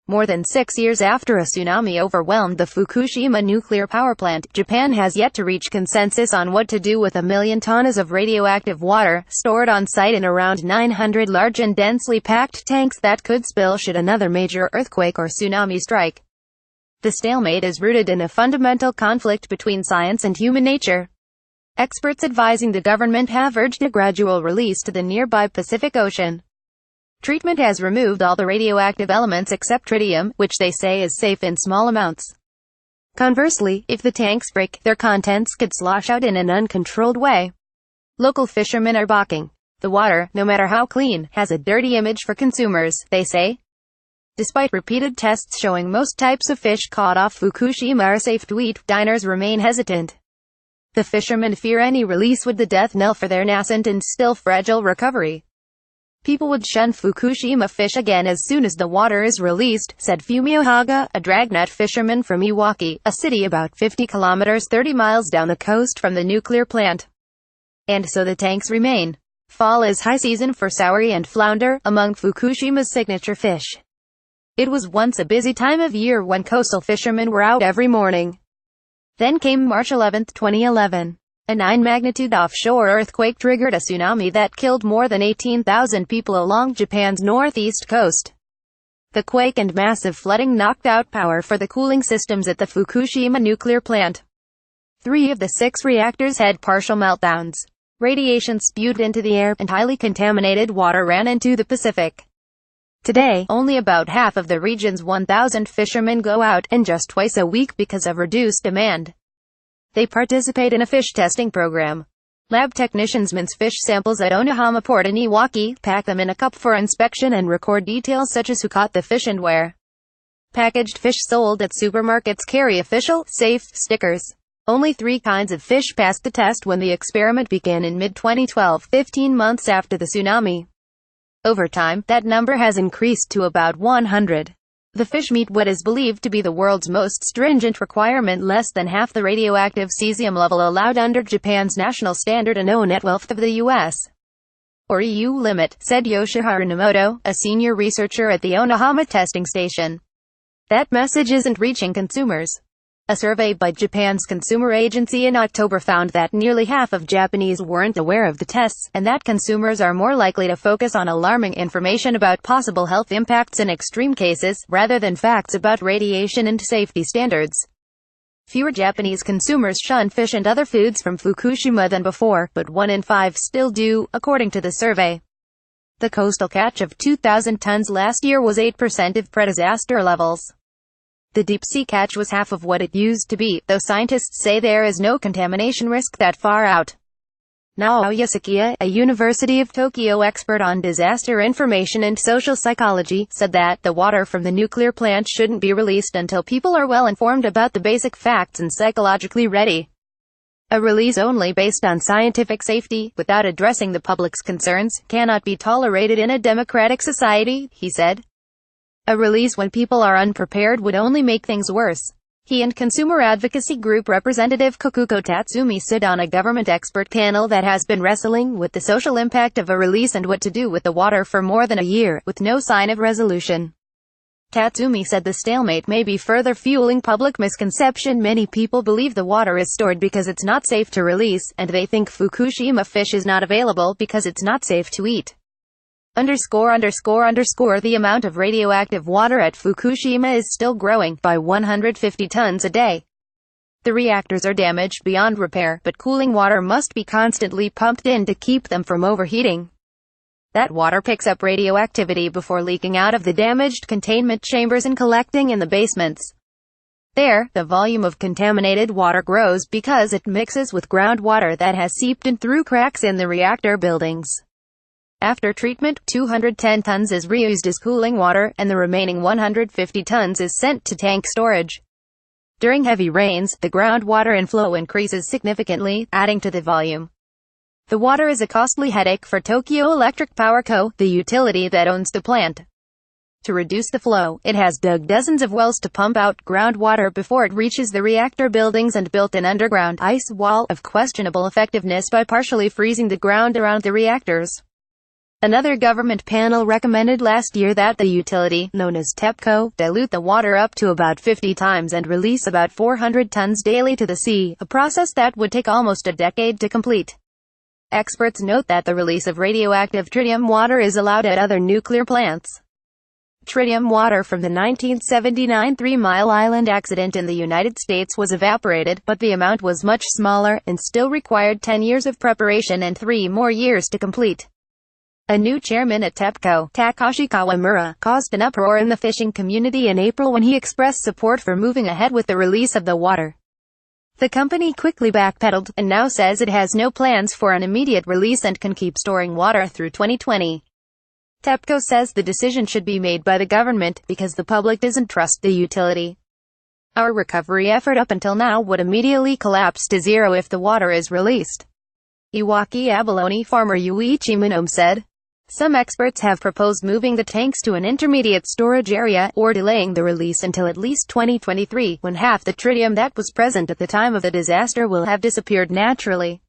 More than 6 years after a tsunami overwhelmed the Fukushima nuclear power plant, Japan has yet to reach consensus on what to do with 1 million tons of radioactive water, stored on site in around 900 large and densely packed tanks that could spill should another major earthquake or tsunami strike. The stalemate is rooted in a fundamental conflict between science and human nature. Experts advising the government have urged a gradual release to the nearby Pacific Ocean. Treatment has removed all the radioactive elements except tritium, which they say is safe in small amounts. Conversely, if the tanks break, their contents could slosh out in an uncontrolled way. Local fishermen are balking. The water, no matter how clean, has a dirty image for consumers, they say. Despite repeated tests showing most types of fish caught off Fukushima are safe to eat, diners remain hesitant. The fishermen fear any release would the death knell for their nascent and still fragile recovery. People would shun Fukushima fish again as soon as the water is released, said Fumio Haga, a dragnet fisherman from Iwaki, a city about 50 kilometers 30 miles down the coast from the nuclear plant. And so the tanks remain. Fall is high season for sauri and flounder, among Fukushima's signature fish. It was once a busy time of year when coastal fishermen were out every morning. Then came March 11, 2011. A 9-magnitude offshore earthquake triggered a tsunami that killed more than 18,000 people along Japan's northeast coast. The quake and massive flooding knocked out power for the cooling systems at the Fukushima nuclear plant. 3 of the 6 reactors had partial meltdowns. Radiation spewed into the air, and highly contaminated water ran into the Pacific. Today, only about half of the region's 1,000 fishermen go out, and just twice a week because of reduced demand. They participate in a fish testing program. Lab technicians mince fish samples at Onohama Port in Iwaki, pack them in a cup for inspection and record details such as who caught the fish and where. Packaged fish sold at supermarkets carry official, safe stickers. Only 3 kinds of fish passed the test when the experiment began in mid-2012, 15 months after the tsunami. Over time, that number has increased to about 100. The fish meet what is believed to be the world's most stringent requirement, less than half the radioactive cesium level allowed under Japan's national standard and 1/12 of the US or EU limit, said Yoshihara Nomoto, a senior researcher at the Onohama testing station. That message isn't reaching consumers. A survey by Japan's consumer agency in October found that nearly half of Japanese weren't aware of the tests, and that consumers are more likely to focus on alarming information about possible health impacts in extreme cases, rather than facts about radiation and safety standards. Fewer Japanese consumers shun fish and other foods from Fukushima than before, but 1 in 5 still do, according to the survey. The coastal catch of 2,000 tons last year was 8% of pre-disaster levels. The deep-sea catch was half of what it used to be, though scientists say there is no contamination risk that far out. Naoya Sakiya, a University of Tokyo expert on disaster information and social psychology, said that the water from the nuclear plant shouldn't be released until people are well informed about the basic facts and psychologically ready. A release only based on scientific safety, without addressing the public's concerns, cannot be tolerated in a democratic society, he said. A release when people are unprepared would only make things worse. He and consumer advocacy group representative Kokuko Tatsumi sit on a government expert panel that has been wrestling with the social impact of a release and what to do with the water for more than a year, with no sign of resolution. Tatsumi said the stalemate may be further fueling public misconception. Many people believe the water is stored because it's not safe to release, and they think Fukushima fish is not available because it's not safe to eat. The amount of radioactive water at Fukushima is still growing, by 150 tons a day. The reactors are damaged beyond repair, but cooling water must be constantly pumped in to keep them from overheating. That water picks up radioactivity before leaking out of the damaged containment chambers and collecting in the basements. There, the volume of contaminated water grows because it mixes with groundwater that has seeped in through cracks in the reactor buildings. After treatment, 210 tons is reused as cooling water, and the remaining 150 tons is sent to tank storage. During heavy rains, the groundwater inflow increases significantly, adding to the volume. The water is a costly headache for Tokyo Electric Power Co., the utility that owns the plant. To reduce the flow, it has dug dozens of wells to pump out groundwater before it reaches the reactor buildings and built an underground ice wall of questionable effectiveness by partially freezing the ground around the reactors. Another government panel recommended last year that the utility, known as TEPCO, dilute the water up to about 50 times and release about 400 tons daily to the sea, a process that would take almost a decade to complete. Experts note that the release of radioactive tritium water is allowed at other nuclear plants. Tritium water from the 1979 Three Mile Island accident in the United States was evaporated, but the amount was much smaller, and still required 10 years of preparation and 3 more years to complete. A new chairman at TEPCO, Takashi Kawamura, caused an uproar in the fishing community in April when he expressed support for moving ahead with the release of the water. The company quickly backpedaled, and now says it has no plans for an immediate release and can keep storing water through 2020. TEPCO says the decision should be made by the government, because the public doesn't trust the utility. Our recovery effort up until now would immediately collapse to zero if the water is released. Iwaki abalone farmer Yuichi Minome said. Some experts have proposed moving the tanks to an intermediate storage area, or delaying the release until at least 2023, when half the tritium that was present at the time of the disaster will have disappeared naturally.